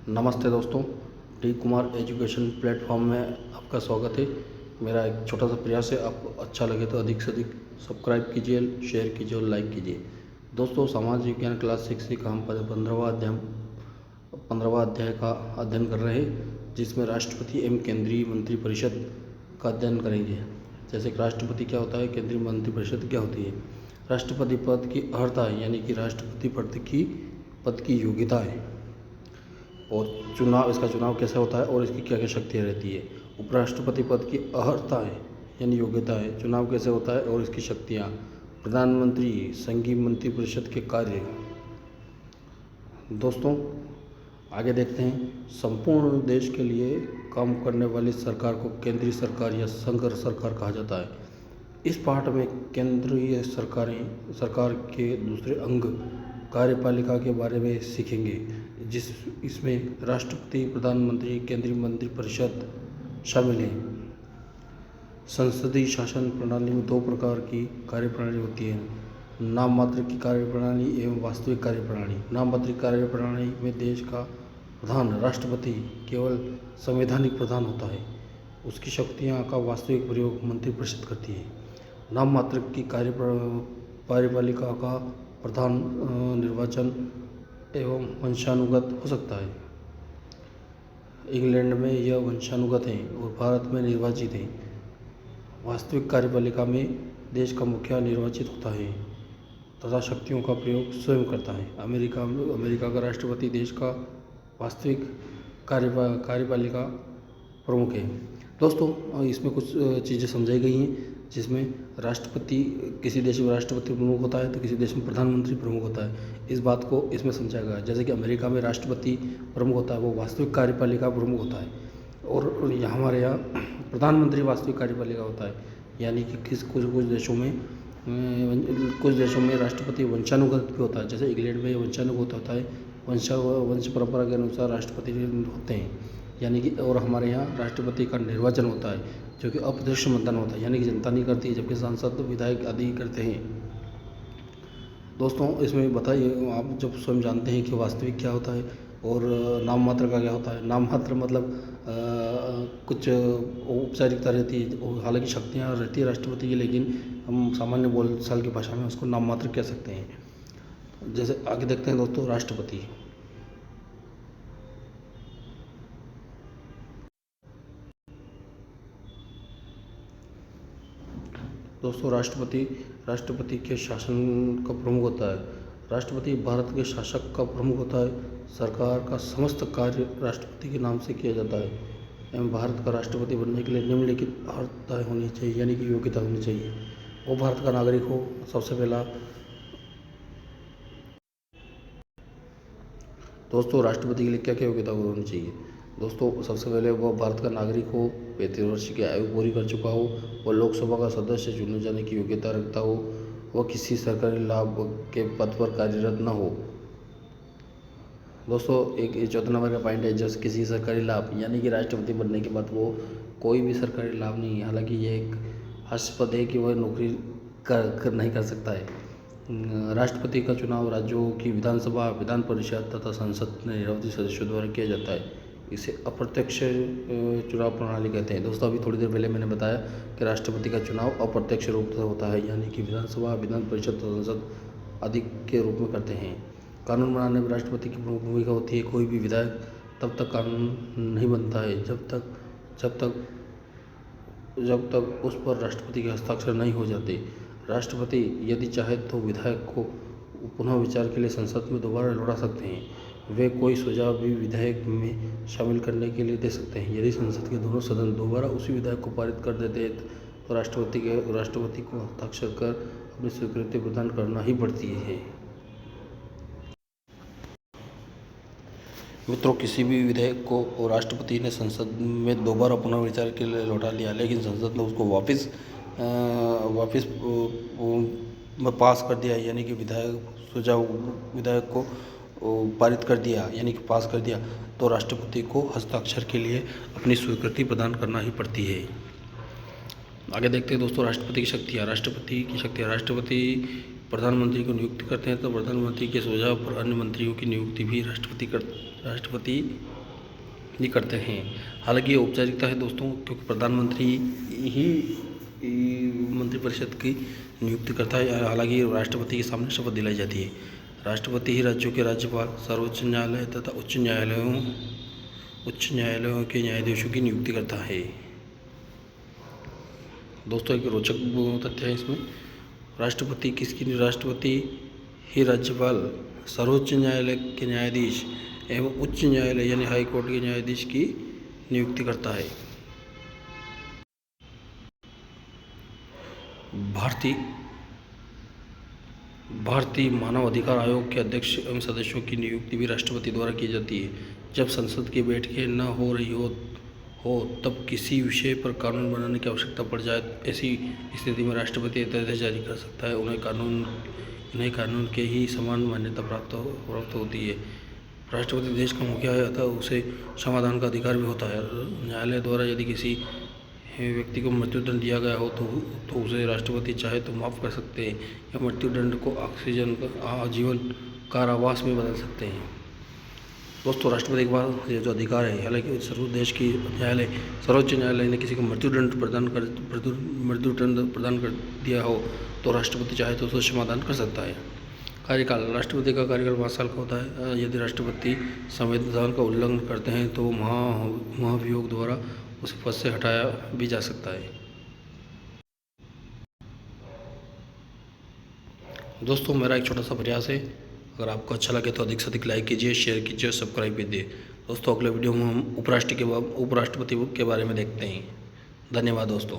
नमस्ते दोस्तों, T Kumar education platform में आपका स्वागत है। मेरा एक छोटा सा प्रयास है, आपको अच्छा लगे तो अधिक से अधिक सब्सक्राइब कीजिए, शेयर कीजिए और लाइक कीजिए। दोस्तों, सामाजिक विज्ञान क्लास 6 का हम 15वां अध्याय का अध्ययन कर रहे हैं, जिसमें राष्ट्रपति एवं केंद्रीय मंत्रिपरिषद का अध्ययन करेंगे। जैसे कि राष्ट्रपति क्या होता है, केंद्रीय मंत्रिपरिषद क्या होती है। राष्ट्रपति पद की अर्हता है, यानी कि राष्ट्रपति पद की योग्यता है, और इसका चुनाव कैसे होता है और इसकी क्या क्या शक्तियाँ रहती है। उपराष्ट्रपति पद की अर्हता है यानी योग्यता है, चुनाव कैसे होता है और इसकी शक्तियाँ। प्रधानमंत्री संघीय मंत्रिपरिषद के कार्य। दोस्तों, आगे देखते हैं। संपूर्ण देश के लिए काम करने वाली सरकार को केंद्रीय सरकार या संघ सरकार कहा जाता है। इस पाठ में केंद्रीय सरकार के दूसरे अंग कार्यपालिका के बारे में सीखेंगे, इसमें राष्ट्रपति, प्रधानमंत्री, केंद्रीय मंत्रिपरिषद शामिल हैं। संसदीय शासन प्रणाली में दो प्रकार की कार्यप्रणाली होती है, नाम मात्र की कार्यप्रणाली एवं वास्तविक कार्यप्रणाली। नाम मात्र कार्यप्रणाली में देश का प्रधान राष्ट्रपति केवल संवैधानिक प्रधान होता है, उसकी शक्तियाँ का वास्तविक प्रयोग मंत्रिपरिषद करती है। नाम मात्र की कार्यपालिका का प्रधान निर्वाचन एवं वंशानुगत हो सकता है। इंग्लैंड में यह वंशानुगत है और भारत में निर्वाचित है। वास्तविक कार्यपालिका में देश का मुखिया निर्वाचित होता है तथा शक्तियों का प्रयोग स्वयं करता है। अमेरिका का राष्ट्रपति देश का वास्तविक कार्यपालिका प्रमुख है। दोस्तों, इसमें कुछ चीज़ें समझाई गई हैं, जिसमें राष्ट्रपति, किसी देश में राष्ट्रपति प्रमुख होता है तो किसी देश में प्रधानमंत्री प्रमुख होता है। इस बात को इसमें समझाया गया है। जैसे कि अमेरिका में राष्ट्रपति प्रमुख होता है, वो वास्तविक कार्यपालिका प्रमुख होता है, और हमारे यहाँ प्रधानमंत्री वास्तविक कार्यपालिका होता है। यानी कि कुछ देशों में राष्ट्रपति वंशानुगत भी होता है। जैसे इंग्लैंड में वंशानुगत होता है, वंश परंपरा के अनुसार राष्ट्रपति होते हैं, यानी कि, और हमारे यहाँ राष्ट्रपति का निर्वाचन होता है, जो कि अप्रत्यक्ष मतदान होता है, यानी कि जनता नहीं करती है, जबकि सांसद, विधायक आदि करते हैं। दोस्तों, इसमें बताइए, आप जब स्वयं जानते हैं कि वास्तविक क्या होता है और नाम मात्र का क्या होता है। नाम मात्र मतलब कुछ औपचारिकता रहती है, हालांकि शक्तियाँ रहती है राष्ट्रपति की, लेकिन हम सामान्य बोलचाल की भाषा में उसको नाम मात्र कह सकते हैं। जैसे आगे देखते हैं दोस्तों, राष्ट्रपति। दोस्तों, राष्ट्रपति के शासन का प्रमुख होता है। राष्ट्रपति भारत के शासक का प्रमुख होता है। सरकार का समस्त कार्य राष्ट्रपति के नाम से किया जाता है एवं भारत का राष्ट्रपति बनने के लिए निम्नलिखित अर्हता होनी चाहिए, यानी कि योग्यता होनी चाहिए। वो भारत का नागरिक हो, सबसे पहला। दोस्तों, राष्ट्रपति के लिए क्या क्या योग्यता होनी चाहिए। दोस्तों, सबसे पहले वह भारत का नागरिक हो, 35 वर्ष की आयु पूरी कर चुका हो, वह लोकसभा का सदस्य चुने जाने की योग्यता रखता हो, वह किसी सरकारी लाभ के पद पर कार्यरत न हो। दोस्तों, एक 14 नंबर का पॉइंट है, जैसे किसी सरकारी लाभ, यानी कि राष्ट्रपति बनने के बाद वो कोई भी सरकारी लाभ नहीं है। हालांकि ये एक हास्यास्पद है कि वह नौकरी नहीं कर सकता है। राष्ट्रपति का चुनाव राज्यों की विधानसभा, विधान परिषद तथा संसद में निर्वाचित सदस्यों द्वारा किया जाता है। इसे अप्रत्यक्ष चुनाव प्रणाली कहते हैं। दोस्तों, अभी थोड़ी देर पहले मैंने बताया कि राष्ट्रपति का चुनाव अप्रत्यक्ष रूप से होता है, यानी कि विधानसभा, विधान परिषद, संसद आदि के रूप में करते हैं। कानून बनाने में राष्ट्रपति की प्रमुख भूमिका होती है। कोई भी विधायक तब तक कानून नहीं बनता है जब तक उस पर राष्ट्रपति के हस्ताक्षर नहीं हो जाते। राष्ट्रपति यदि चाहे तो विधायक को पुनः विचार के लिए संसद में दोबारा लौटा सकते हैं। वे कोई सुझाव भी विधेयक में शामिल करने के लिए दे सकते हैं। यदि संसद के दोनों सदन दोबारा उसी विधेयक को पारित कर देते हैं तो राष्ट्रपति को हस्ताक्षर कर अपनी स्वीकृति प्रदान करना ही पड़ती है। मित्रों, किसी भी विधेयक को राष्ट्रपति ने संसद में दोबारा पुनर्विचार के लिए लौटा लिया, लेकिन संसद ने उसको वापस पास कर दिया, यानी कि विधेयक को पारित कर दिया, यानी कि पास कर दिया, तो राष्ट्रपति को हस्ताक्षर के लिए अपनी स्वीकृति प्रदान करना ही पड़ती है। आगे देखते हैं दोस्तों, राष्ट्रपति की शक्तियाँ। राष्ट्रपति प्रधानमंत्री को नियुक्त करते हैं, तो प्रधानमंत्री के सुझाव पर अन्य मंत्रियों की नियुक्ति भी राष्ट्रपति ये करते हैं। हालांकि ये औपचारिकता है दोस्तों, क्योंकि प्रधानमंत्री ही मंत्रिपरिषद की नियुक्ति करता है। हालांकि राष्ट्रपति के सामने शपथ दिलाई जाती है। राष्ट्रपति ही राज्यों के राज्यपाल, सर्वोच्च न्यायालय तथा उच्च न्यायालयों के न्यायाधीशों की नियुक्ति करता है। दोस्तों एक रोचक तथ्य है इसमें, राष्ट्रपति ही राज्यपाल, सर्वोच्च न्यायालय के न्यायाधीश एवं उच्च न्यायालय यानी हाई कोर्ट के न्यायाधीश की नियुक्ति करता है। भारतीय मानव अधिकार आयोग के अध्यक्ष एवं सदस्यों की नियुक्ति भी राष्ट्रपति द्वारा की जाती है। जब संसद की बैठकें न हो रही हो तब किसी विषय पर कानून बनाने की आवश्यकता पड़ जाए, ऐसी स्थिति में राष्ट्रपति अध्यादेश जारी कर सकता है। उन्हें कानून के ही समान मान्यता प्राप्त होती है। राष्ट्रपति देश का मुखिया है, अतः उसे समाधान का अधिकार भी होता है। न्यायालय द्वारा यदि किसी व्यक्ति को मृत्युदंड दिया गया हो तो उसे राष्ट्रपति चाहे तो माफ़ कर सकते हैं या मृत्युदंड को आजीवन कारावास में बदल सकते हैं। दोस्तों राष्ट्रपति के पास ये जो अधिकार है, हालांकि सर्वोच्च न्यायालय ने किसी को मृत्युदंड प्रदान कर दिया हो तो राष्ट्रपति चाहे तो उसका समाधान कर सकता है। कार्यकाल, राष्ट्रपति का कार्यकाल 5 साल का होता है। यदि राष्ट्रपति संविधान का उल्लंघन करते हैं तो महाभियोग द्वारा उसे पद से हटाया भी जा सकता है। दोस्तों मेरा एक छोटा सा प्रयास है, अगर आपको अच्छा लगे तो अधिक से अधिक लाइक कीजिए, शेयर कीजिए, सब्सक्राइब कीजिए। दोस्तों अगले वीडियो में हम उपराष्ट्रपति के बारे में देखते हैं। धन्यवाद दोस्तों।